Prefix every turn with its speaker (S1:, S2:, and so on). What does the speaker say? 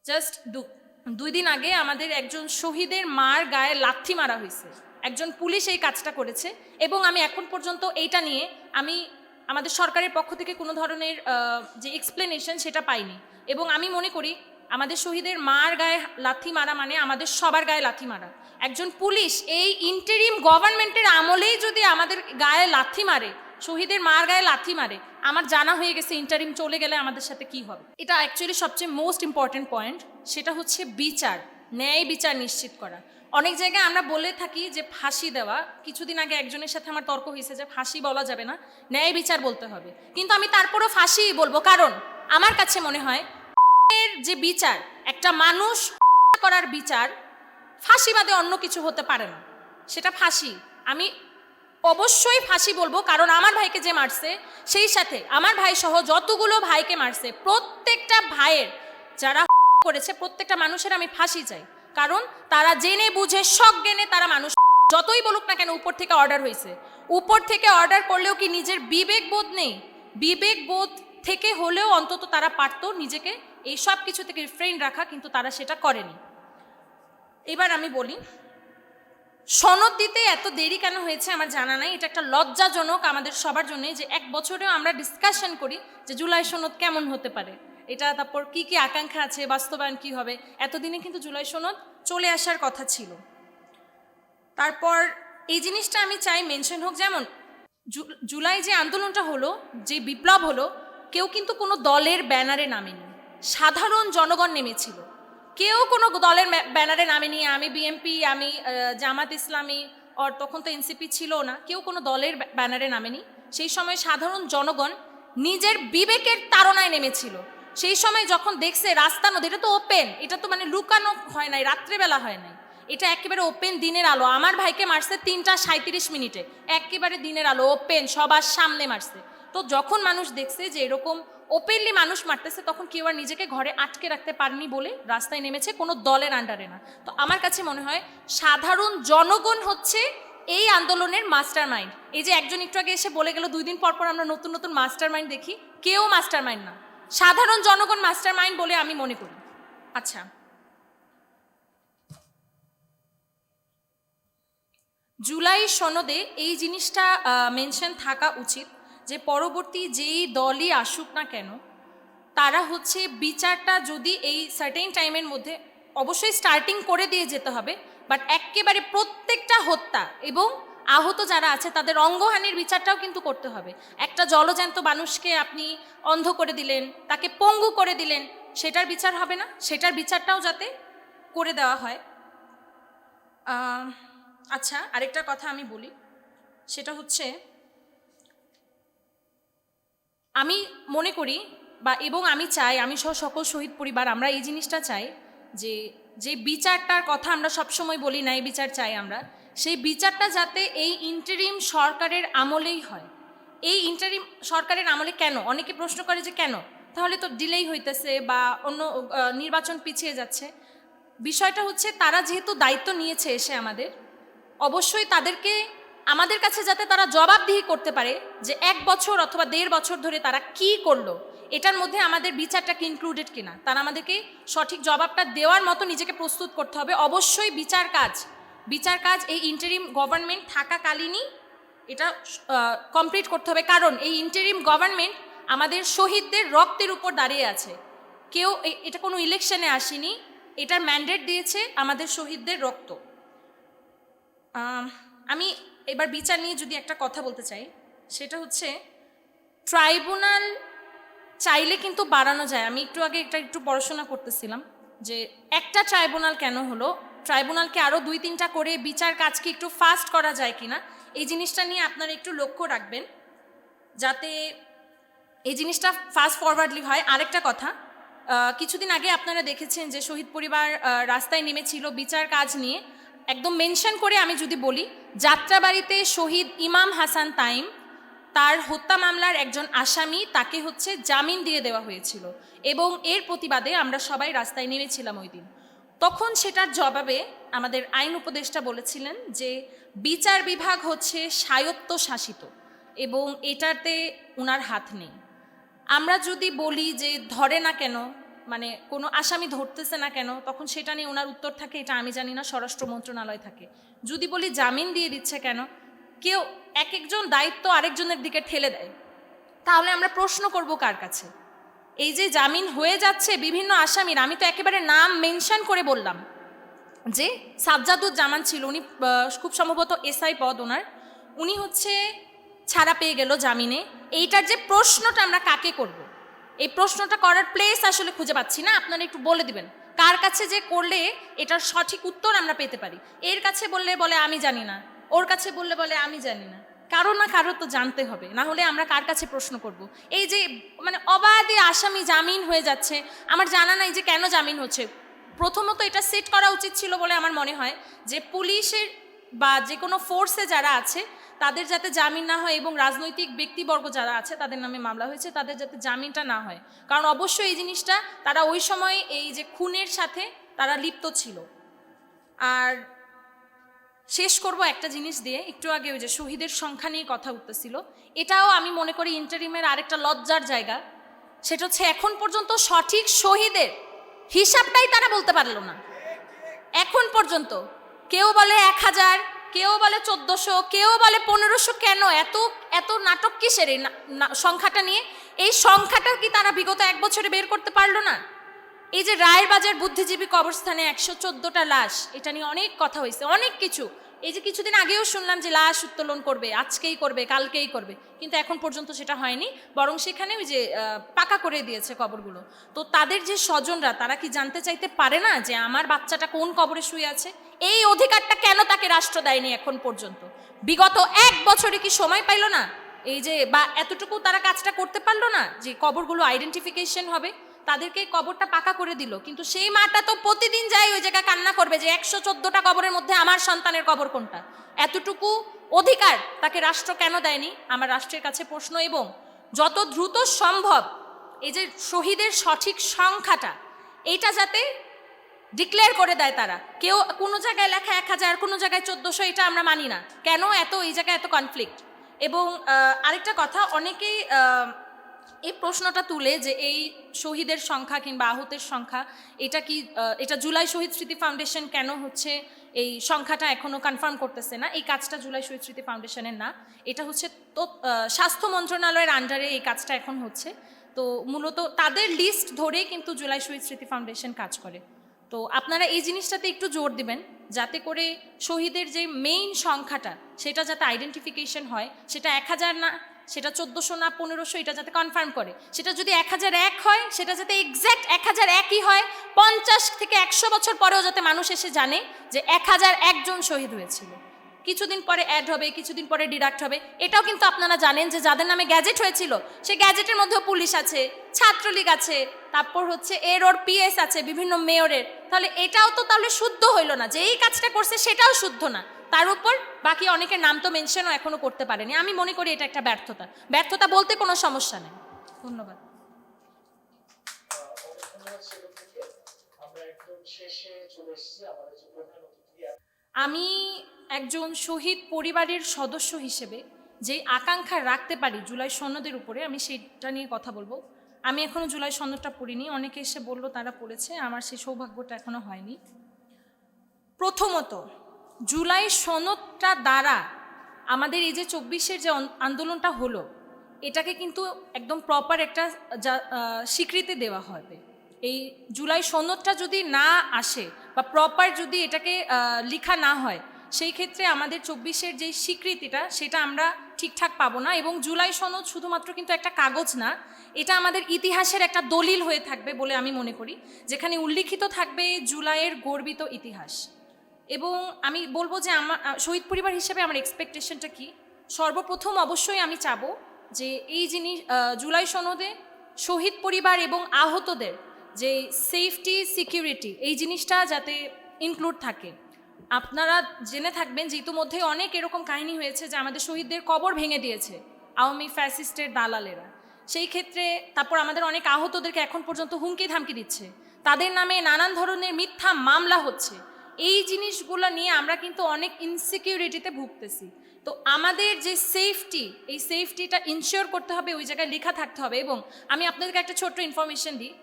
S1: Just 2 দিন আগে আমাদের একজন শহীদের মার গায়ে লাথি মারা হয়েছে। একজন পুলিশ এই কাজটা করেছে এবং আমি এখন পর্যন্ত এইটা নিয়ে আমি আমাদের সরকারের পক্ষ থেকে কোনো ধরনের যে এক্সপ্লেনেশন সেটা পাইনি। এবং আমি মনে করি আমাদের শহীদের মার গায়ে লাথি মারা মানে আমাদের সবার গায়ে লাথি মারা। একজন পুলিশ এই ইন্টারিম গভর্নমেন্টের আমলেই যদি আমাদের গায়ে লাথি মারে, শহীদের মার গায়ে লাথি মারে, আমার জানা হয়ে গেছে ইন্টারিম চলে গেলে আমাদের সাথে কি হবে। এটা অ্যাকচুয়ালি সবচেয়ে মোস্ট ইম্পর্টেন্ট পয়েন্ট, সেটা হচ্ছে বিচার, ন্যায় বিচার নিশ্চিত করা। অনেক জায়গায় আমরা বলে থাকি যে ফাঁসি দেওয়া, কিছুদিন আগে একজনের সাথে আমার তর্ক হয়েছে যে ফাঁসি বলা যাবে না, ন্যায় বিচার বলতে হবে, কিন্তু আমি তারপরও ফাঁসিই বলবো। কারণ আমার কাছে মনে হয় এর যে বিচার, একটা মানুষ করার বিচার ফাঁসি বাদে অন্য কিছু হতে পারে না, সেটা ফাঁসি। আমি অবশ্যই ফাঁসি বলবো, কারণ আমার ভাইকে যে মারছে, সেই সাথে আমার ভাই সহ যতগুলো ভাইকে মারছে, প্রত্যেকটা ভাইয়ের যারা করেছে প্রত্যেকটা মানুষের আমি ফাঁসি চাই। কারণ তারা জেনে বুঝে সজ্ঞানে তারা মানুষ, যতই বলুক না কেন উপর থেকে অর্ডার হয়েছে, উপর থেকে অর্ডার করলেও কি নিজের বিবেক বোধ নেই? বিবেক বোধ থেকে হলেও অন্তত তারা পারত নিজেকে এই সব কিছু থেকে রিফ্রেইন রাখা, কিন্তু তারা সেটা করেনি। এবার আমি বলি, সনদ দিতে এত দেরি কেন হয়েছে আমার জানা নাই। এটা একটা লজ্জাজনক আমাদের সবার জন্য যে 1 বছরেও আমরা ডিসকাশন করি যে জুলাই সনদ কেমন হতে পারে, এটা তারপর কি কি আকাঙ্ক্ষা আছে, বাস্তবায়ন কি হবে। এতদিনে কিন্তু জুলাই সনদ চলে আসার কথা ছিল। তারপর এই জিনিসটা আমি চাই মেনশন হোক, যেমন জুলাই যে আন্দোলনটা হলো, যে বিপ্লব হলো, কেউ কিন্তু কোনো দলের ব্যানারে নামেনি, সাধারণ জনগণ নেমেছিল। কেউ কোনো দলের ব্যানারে নামেনি, আমি বিএমপি, আমি জামাত ইসলামী, আর তখন তো এনসিপি ছিল না, কেউ কোনো দলের ব্যানারে নামেনি। সেই সময় সাধারণ জনগণ নিজের বিবেকের তাড়নায় নেমেছিল। সেই সময় যখন দেখছে রাস্তা নদী, এটা তো ওপেন, এটা তো মানে লুকানো হয় নাই, রাত্রেবেলা হয় নাই, এটা একেবারে ওপেন দিনের আলো। আমার ভাইকে মারছে 3:37 একেবারে দিনের আলো, ওপেন, সবার সামনে মারছে। তো যখন মানুষ দেখছে যে এরকম ওপেনলি মানুষ মারতেছে, তখন কেউ আর নিজেকে ঘরে আটকে রাখতে পারেনি বলে রাস্তায় নেমেছে, কোনো দলের আন্ডারে না। তো আমার কাছে মনে হয় সাধারণ জনগণ হচ্ছে এই আন্দোলনের মাস্টার মাইন্ড। এই যে একজন একটু আগে এসে বলে গেল 2 দিন পর পর আমরা নতুন নতুন মাস্টার মাইন্ড দেখি, কেউ মাস্টার মাইন্ড না, সাধারণ জনগণ মাস্টার মাইন্ড বলে আমি মনে করি। আচ্ছা, জুলাই সনদে এই জিনিসটা মেনশন থাকা উচিত যে পরবর্তী যেই দলই আসুক না কেন, তারা হচ্ছে বিচারটা যদি এই সার্টেন টাইমের মধ্যে, অবশ্যই স্টার্টিং করে দিয়ে যেতে হবে, বাট একেবারে প্রত্যেকটা হত্যা এবং আহত যারা আছে তাদের অঙ্গহানির বিচারটাও কিন্তু করতে হবে। একটা জলজ্যান্ত মানুষকে আপনি অন্ধ করে দিলেন, তাকে পঙ্গু করে দিলেন, সেটার বিচার হবে না, সেটার বিচারটাও যাতে করে দেওয়া হয়। আচ্ছা, আরেকটা কথা আমি বলি, সেটা হচ্ছে আমি মনে করি এবং আমি চাই, আমি সহ সকল শহীদ পরিবার আমরা এই জিনিসটা চাই যে যে বিচারটার কথা আমরা সবসময় বলি না, এই বিচার চাই আমরা, সেই বিচারটা যাতে এই ইন্টারিম সরকারের আমলেই হয়। এই ইন্টারিম সরকারের আমলে কেন, অনেকে প্রশ্ন করে যে কেন, তাহলে তো ডিলেই হইতেছে বা অন্য নির্বাচন পিছিয়ে যাচ্ছে। বিষয়টা হচ্ছে তারা যেহেতু দায়িত্ব নিয়েছে এসে আমাদের, অবশ্যই তাদেরকে আমাদের কাছে যাতে তারা জবাবদিহি করতে পারে যে 1 বছর অথবা 1.5 বছর ধরে তারা কি করলো, এটার মধ্যে আমাদের বিচারটাকে ইনক্লুডেড কিনা, তারা আমাদেরকে সঠিক জবাবটা দেওয়ার মতো নিজেকে প্রস্তুত করতে হবে। অবশ্যই বিচার কাজ এই ইন্টারিম গভর্নমেন্ট থাকাকালীনই এটা কমপ্লিট করতে হবে, কারণ এই ইন্টারিম গভর্নমেন্ট আমাদের শহীদদের রক্তের উপর দাঁড়িয়ে আছে। কেউ এটা কোনো ইলেকশনে আসেনি, এটার ম্যান্ডেট দিয়েছে আমাদের শহীদদের রক্ত। আমি এবার বিচার নিয়ে যদি একটা কথা বলতে চাই, সেটা হচ্ছে ট্রাইব্যুনাল চাইলে কিন্তু বাড়ানো যায়। আমি একটু আগে একটু পড়াশোনা করতেছিলাম যে একটা ট্রাইব্যুনাল কেন হলো, ট্রাইব্যুনালকে আরও 2-3টা করে বিচার কাজকে একটু ফাস্ট করা যায় কিনা, এই জিনিসটা নিয়ে আপনারা একটু লক্ষ্য রাখবেন যাতে এই জিনিসটা ফাস্ট ফরওয়ার্ডলি হয়। আরেকটা কথা, কিছুদিন আগে আপনারা দেখেছেন যে শহীদ পরিবার রাস্তায় নেমেছিল বিচার কাজ নিয়ে। একদম মেনশন করে আমি যদি বলি, যাত্রাবাড়িতে শহীদ ইমাম হাসান তাইম, তার হত্যা মামলার একজন আসামি, তাকে হচ্ছে জামিন দিয়ে দেওয়া হয়েছিল এবং এর প্রতিবাদে আমরা সবাই রাস্তায় নেমেছিলাম ওই দিন। তখন সেটার জবাবে আমাদের আইন উপদেষ্টা বলেছিলেন যে বিচার বিভাগ হচ্ছে স্বায়ত্তশাসিত এবং এটাতে ওনার হাত নেই। আমরা যদি বলি যে ধরে না কেন, মানে কোনো আসামি ধরতেছে না কেন, তখন সেটা নিয়ে ওনার উত্তর থাকে এটা আমি জানি না, স্বরাষ্ট্র মন্ত্রণালয় থাকে। যদি বলি জামিন দিয়ে দিচ্ছে কেন, কেউ এক একজন দায়িত্ব আরেকজনের দিকে ঠেলে দেয়, তাহলে আমরা প্রশ্ন করব কার কাছে? এই যে জামিন হয়ে যাচ্ছে বিভিন্ন আসামির, আমি তো একেবারে নাম মেনশন করে বললাম যে সাজ্জাদুজ্জামান ছিল, উনি খুব সম্ভবত এসআই পদ ওনার, উনি হচ্ছে ছাড়া পেয়ে গেল জামিনে। এইটার যে প্রশ্নটা আমরা কাকে করব, এই প্রশ্নটা করার প্লেস আসলে খুঁজে পাচ্ছি না। আপনারা একটু বলে দিবেন কার কাছে যে করলে এটার সঠিক উত্তর আমরা পেতে পারি। এর কাছে বললে বলে আমি জানি না, ওর কাছে বললে বলে আমি জানি না। কারো না কারো তো জানতে হবে, না হলে আমরা কার কাছে প্রশ্ন করব? এই যে মানে অবাধে আসামি জামিন হয়ে যাচ্ছে, আমার জানা নাই যে কেন জামিন হচ্ছে। প্রথমত এটা সেট করা উচিত ছিল বলে আমার মনে হয়, যে পুলিশের বা যে কোনো ফোর্সে যারা আছে তাদের যাতে জামিন না হয়, এবং রাজনৈতিক ব্যক্তিবর্গ যারা আছে তাদের নামে মামলা হয়েছে তাদের যাতে জামিনটা না হয়। কারণ অবশ্যই এই জিনিসটা তারা ওই সময় এই যে খুনের সাথে তারা লিপ্ত ছিল। আর শেষ করব একটা জিনিস দিয়ে, একটু আগে ওই যে শহীদের সংখ্যা নিয়ে কথা উঠতেছিল, এটাও আমি মনে করি ইন্টারিমের আরেকটা লজ্জার জায়গা। সেটা হচ্ছে এখন পর্যন্ত সঠিক শহীদের হিসাবটাই তারা বলতে পারলো না। এখন পর্যন্ত কেউ বলে 1000, কেউ বলে 1400, কেউ বলে 1500। কেন এত এত নাটক কিসের এই সংখ্যাটা নিয়ে? এই সংখ্যাটা কি তারা বিগত 1 বছরে বের করতে পারলো না? এই যে রায়ের বাজার বুদ্ধিজীবী কবরস্থানে 114টা লাশ, এটা নিয়ে অনেক কথা হয়েছে, অনেক কিছু। এই যে কিছুদিন আগেও শুনলাম যে লাশ উত্তোলন করবে, আজকেই করবে, কালকেই করবে, কিন্তু এখন পর্যন্ত সেটা হয়নি। বরং সেখানে ওই যে পাকা করে দিয়েছে কবরগুলো। তো তাদের যে স্বজনরা, তারা কি জানতে চাইতে পারে না যে আমার বাচ্চাটা কোন কবরে শুয়ে আছে? এই অধিকারটা কেন তাকে রাষ্ট্র দেয়নি এখন পর্যন্ত? বিগত 1 বছরে কি সময় পাইল না? এই যে বা এতটুকু তারা কাজটা করতে পারলো না যে কবরগুলো আইডেন্টিফিকেশন হবে, তাদেরকে কবরটা পাকা করে দিল। কিন্তু সেই মাটা তো প্রতিদিন যায় ওই জায়গায় কান্না করবে যে 114টা কবরের মধ্যে আমার সন্তানের কবর কোনটা? এতটুকু অধিকার তাকে রাষ্ট্র কেন দেয়নি? আমার রাষ্ট্রের কাছে প্রশ্ন। এবং যত দ্রুত সম্ভব এই যে শহীদের সঠিক সংখ্যাটা, এইটা যাতে ডিক্লেয়ার করে দেয় তারা। কেউ কোনো জায়গায় লেখা 1000, কোনো জায়গায় 1400, এটা আমরা মানি না। কেন এত এই জায়গায় এত কনফ্লিক্ট? এবং আরেকটা কথা, অনেকেই এই প্রশ্নটা তুলে যে এই শহীদের সংখ্যা কিংবা আহতের সংখ্যা, এটা কি এটা জুলাই শহীদ স্মৃতি ফাউন্ডেশন কেন হচ্ছে এই সংখ্যাটা এখনো কনফার্ম করতেছে না? এই কাজটা জুলাই শহীদ স্মৃতি ফাউন্ডেশনের না, এটা হচ্ছে তো স্বাস্থ্য মন্ত্রণালয়ের আন্ডারে এই কাজটা এখন হচ্ছে। তো মূলত তাদের লিস্ট ধরেই কিন্তু জুলাই শহীদ স্মৃতি ফাউন্ডেশন কাজ করে। তো আপনারা এই জিনিসটাতে একটু জোর দিবেন, যাতে করে শহীদের যে মেইন সংখ্যাটা সেটা যাতে আইডেন্টিফিকেশন হয়, সেটা 1000 না, সেটা 1400 না 1500, এটা যাতে কনফার্ম করে। সেটা যদি 1001 হয়, সেটা যাতে এক্স্যাক্ট 1001ই হয়। 50 থেকে 100 বছর পরেও যাতে মানুষ এসে জানে যে 1001 জন শহীদ হয়েছিল। কিছুদিন পরে অ্যাড হবে, কিছুদিন পরে ডিডাক্ট হবে। এটাও কিন্তু আপনারা জানেন যে যাদের নামে গ্যাজেট হয়েছিল, সেই গ্যাজেটের মধ্যেও পুলিশ আছে, ছাত্রলীগ আছে, তারপর হচ্ছে এর ওর পিএস আছে, বিভিন্ন মেয়রের। তাহলে এটাও তো তাহলে শুদ্ধ হইল না, যে এই কাজটা করছে সেটাও শুদ্ধ না। তার উপর বাকি অনেকের নাম তো মেনশনও এখনো করতে পারেনি। আমি মনে করি এটা একটা ব্যর্থতা। ব্যর্থতা বলতে কোনো সমস্যা নেই। ধন্যবাদ। আমি একজন শহীদ পরিবারের সদস্য হিসেবে যে আকাঙ্ক্ষা রাখতে পারি জুলাই সনদের উপরে, আমি সেটা নিয়ে কথা বলবো। আমি এখনো জুলাই সনদটা পড়িনি, অনেকে এসে বললো তারা পড়েছে, আমার সেই সৌভাগ্যটা এখনো হয়নি। প্রথমত, জুলাই সনদটা দ্বারা আমাদের এই যে 24-এর যে আন্দোলনটা হলো, এটাকে কিন্তু একদম প্রপার একটা স্বীকৃতি দেওয়া হবে। এই জুলাই সনদটা যদি না আসে বা প্রপার যদি এটাকে লেখা না হয়, সেই ক্ষেত্রে আমাদের 24-এর যে স্বীকৃতিটা সেটা আমরা ঠিকঠাক পাবো না। এবং জুলাই সনদ শুধুমাত্র কিন্তু একটা কাগজ না, এটা আমাদের ইতিহাসের একটা দলিল হয়ে থাকবে বলে আমি মনে করি, যেখানে উল্লিখিত থাকবে জুলাইয়ের গর্বিত ইতিহাস। এবং আমি বলবো যে আমার শহীদ পরিবার হিসেবে আমার এক্সপেকটেশনটা কি, সর্বপ্রথম অবশ্যই আমি চাবো যে এই জিনিস জুলাই সনদে শহীদ পরিবার এবং আহতদের যে সেফটি সিকিউরিটি, এই জিনিসটা যাতে ইনক্লুড থাকে। আপনারা জেনে থাকবেন যে ইতিমধ্যে অনেক এরকম কাহিনী হয়েছে যে আমাদের শহীদদের কবর ভেঙে দিয়েছে আওয়ামী ফ্যাসিস্টের দালালেরা। সেই ক্ষেত্রে তারপর আমাদের অনেক আহতদেরকে এখন পর্যন্ত হুমকি ধামকি দিচ্ছে, তাদের নামে নানান ধরনের মিথ্যা মামলা হচ্ছে। এই জিনিসগুলো নিয়ে আমরা কিন্তু অনেক ইনসিকিউরিটিতে ভুগতেছি। তো আমাদের যে সেফটি, এই সেফটিটা ইনশিওর করতে হবে, ওই জায়গায় লেখা থাকতে হবে। এবং আমি আপনাদেরকে একটা ছোট্ট ইনফরমেশন দিই,